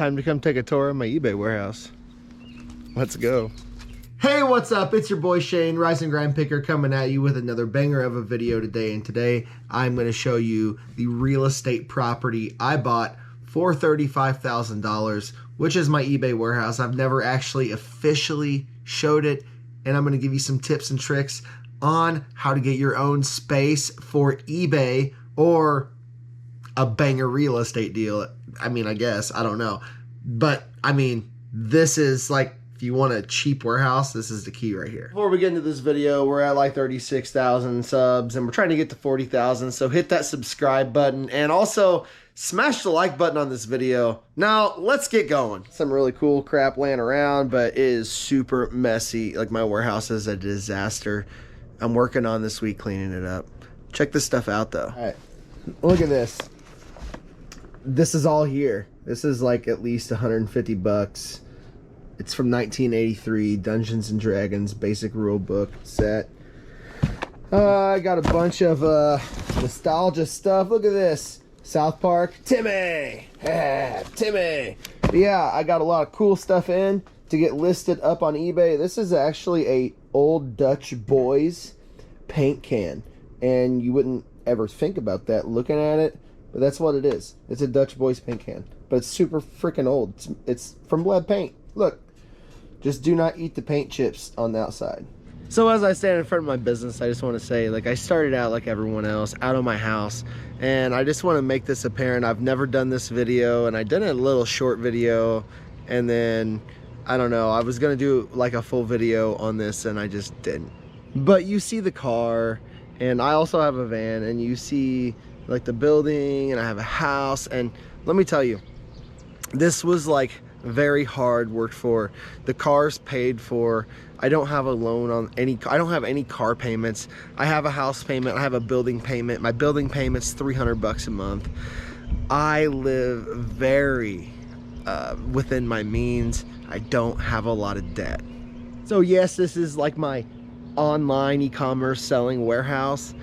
time to come take a tour of my eBay warehouse. Let's go. Hey, what's up? It's your boy Shane, Rise and Grind Picker, coming at you with another banger of a video today. And today I'm going to show you the real estate property I bought for $35,000, which is my eBay warehouse. I've never actually officially showed it, and I'm going to give you some tips and tricks on how to get your own space for eBay or a banger real estate deal. I mean, I guess, I don't know. But I mean, this is like, if you want a cheap warehouse, this is the key right here. Before we get into this video, we're at like 36,000 subs and we're trying to get to 40,000. So hit that subscribe button and also smash the like button on this video. Now let's get going. Some really cool crap laying around, but it is super messy. Like, my warehouse is a disaster. I'm working on this week cleaning it up. Check this stuff out though. All right, look at this. This is all here. This is like at least 150 bucks. It's from 1983, Dungeons and Dragons basic rule book set. I got a bunch of nostalgia stuff. Look at this. South Park. Timmy! Timmy! But yeah, I got a lot of cool stuff in to get listed up on eBay. This is actually a old Dutch Boys paint can. And you wouldn't ever think about that looking at it, but that's what it is. It's a Dutch Boys paint can. But it's super freaking old. It's from lead paint. Look, just do not eat the paint chips on the outside. So as I stand in front of my business, I just want to say, like, I started out like everyone else, out of my house, and I just want to make this apparent. I've never done this video, and I did a little short video, and then, I don't know, I was going to do like a full video on this, and I just didn't. But you see the car, and I also have a van, and you see like the building, and I have a house, and let me tell you, this was like very hard worked for. The car's paid for. I don't have a loan on any, I don't have any car payments. I have a house payment, I have a building payment. My building payment's 300 bucks a month. I live very within my means. I don't have a lot of debt. So yes, this is like my online e-commerce selling warehouse,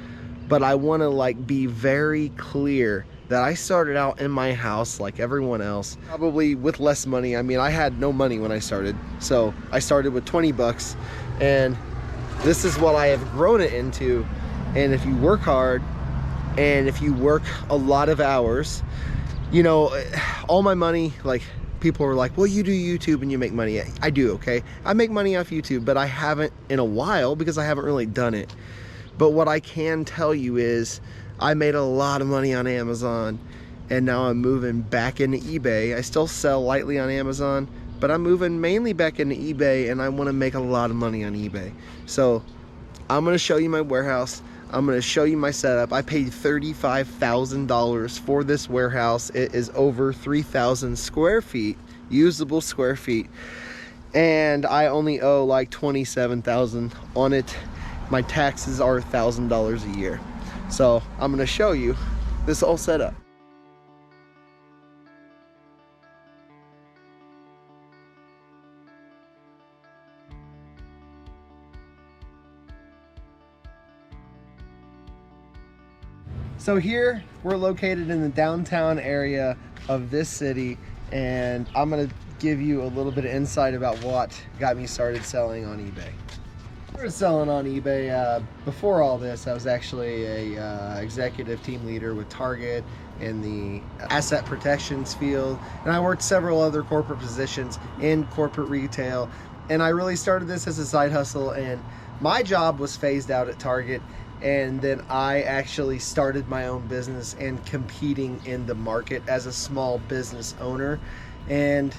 but I want to like be very clear that I started out in my house like everyone else, probably with less money. I mean, I had no money when I started. So I started with 20 bucks, and this is what I have grown it into. And if you work hard, and if you work a lot of hours, you know, all my money, like, people are like, well, you do YouTube and you make money. I do, okay? I make money off YouTube, but I haven't in a while because I haven't really done it. But what I can tell you is, I made a lot of money on Amazon, and now I'm moving back into eBay. I still sell lightly on Amazon, but I'm moving mainly back into eBay, and I want to make a lot of money on eBay. So I'm going to show you my warehouse. I'm going to show you my setup. I paid $35,000 for this warehouse. It is over 3,000 square feet, usable square feet, and I only owe like $27,000 on it. My taxes are $1,000 a year. So I'm going to show you this whole setup. So here we're located in the downtown area of this city, and I'm going to give you a little bit of insight about what got me started selling on eBay. I started selling on eBay. Before all this, I was actually a executive team leader with Target in the asset protections field, and I worked several other corporate positions in corporate retail, and I really started this as a side hustle, and my job was phased out at Target, and then I actually started my own business and competing in the market as a small business owner. And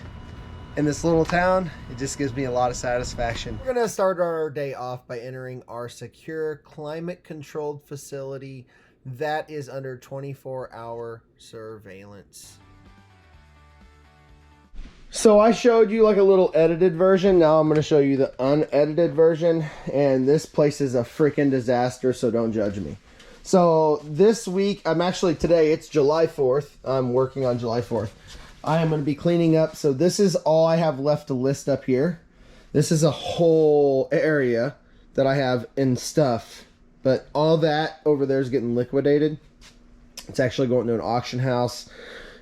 in this little town, it just gives me a lot of satisfaction. We're gonna start our day off by entering our secure climate-controlled facility that is under 24-hour surveillance. So I showed you like a little edited version. Now I'm gonna show you the unedited version, and this place is a freaking disaster, so don't judge me. So this week, today, it's July 4th. I'm working on July 4th. I am going to be cleaning up. So this is all I have left to list up here. This is a whole area that I have in stuff, but all that over there is getting liquidated. It's actually going to an auction house,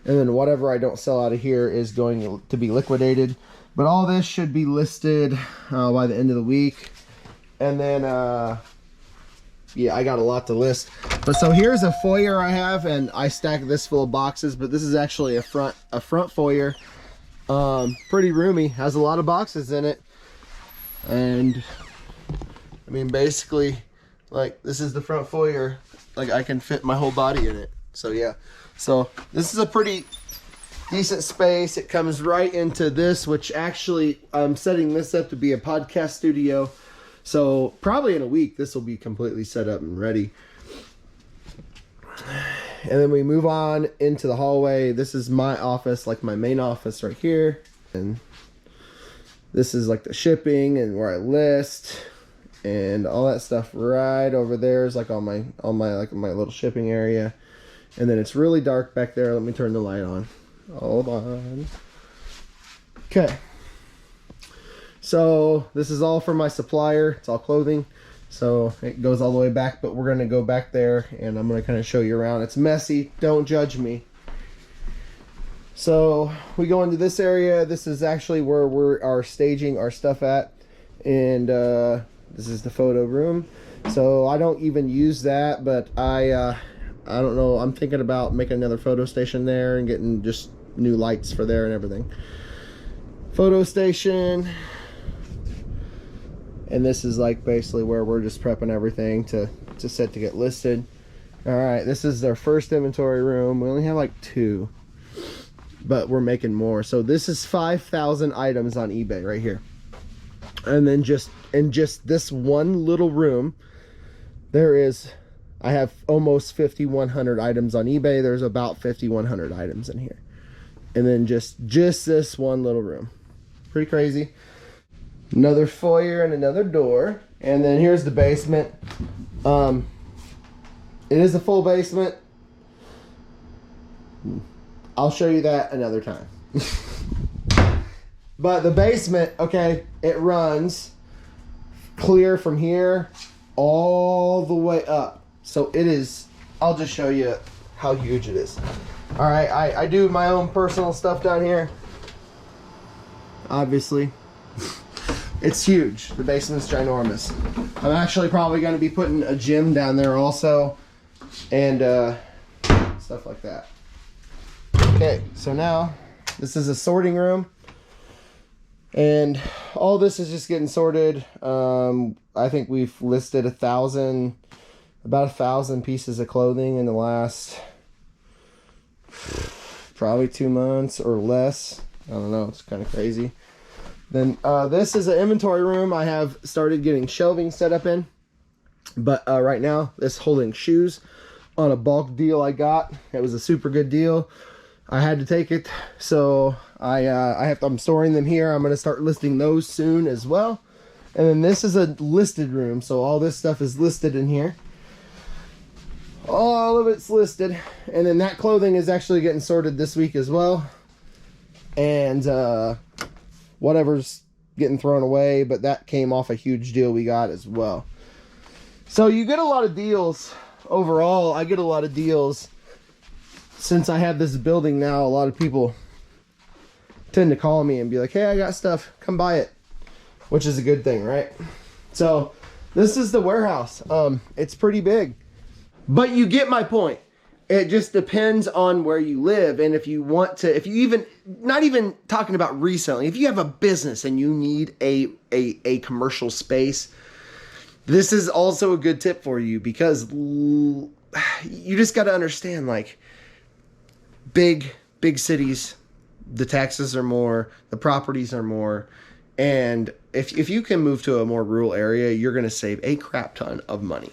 and then whatever I don't sell out of here is going to be liquidated. But all this should be listed by the end of the week. And then yeah, I got a lot to list. But so here's a foyer I have, and I stacked this full of boxes, but this is actually a front foyer. Pretty roomy, has a lot of boxes in it. And I mean, basically, like, this is the front foyer. Like, I can fit my whole body in it. So yeah, so this is a pretty decent space. It comes right into this, which actually I'm setting this up to be a podcast studio. So probably in a week, this will be completely set up and ready. And then we move on into the hallway. This is my office, like my main office right here. And this is like the shipping and where I list and all that stuff right over there is like all my like my little shipping area. And then it's really dark back there. Let me turn the light on. Hold on. Okay. So this is all for my supplier. It's all clothing. So it goes all the way back, but we're going to go back there and I'm going to kind of show you around. It's messy. Don't judge me. So we go into this area. This is actually where we are staging our stuff at. And this is the photo room. So I don't even use that, but I don't know. I'm thinking about making another photo station there and getting just new lights for there and everything. Photo station. And this is like basically where we're just prepping everything to set to get listed. All right, this is our first inventory room. We only have like 2, but we're making more. So this is 5,000 items on eBay right here. And then just in just this one little room, I have almost 5,100 items on eBay. There's about 5,100 items in here. And then just this one little room. Pretty crazy. Another foyer and another door. And then here's the basement. It is a full basement. I'll show you that another time. But the basement, okay, it runs clear from here all the way up. So it is, I'll just show you how huge it is. All right, I do my own personal stuff down here. Obviously. It's huge. The basement's ginormous. I'm actually probably going to be putting a gym down there also. And stuff like that. Okay, so now this is a sorting room. And all this is just getting sorted. I think we've listed about 1,000 pieces of clothing in the last probably 2 months or less. I don't know, it's kind of crazy. Then this is an inventory room I have started getting shelving set up in. But right now, this holding shoes on a bulk deal I got. It was a super good deal. I had to take it, so I'm storing them here. I'm going to start listing those soon as well. And then this is a listed room, so all this stuff is listed in here. All of it's listed. And then that clothing is actually getting sorted this week as well. And whatever's getting thrown away, but that came off a huge deal we got as well. So you get a lot of deals. Overall, I get a lot of deals. Since I have this building now, a lot of people tend to call me and be like, hey, I got stuff, come buy it. Which is a good thing, right? So this is the warehouse. It's pretty big. But you get my point. It just depends on where you live. And if you want to, if you even, not even talking about reselling, if you have a business and you need a commercial space, this is also a good tip for you, because you just got to understand, like, big cities, the taxes are more, the properties are more. And if you can move to a more rural area, you're going to save a crap ton of money.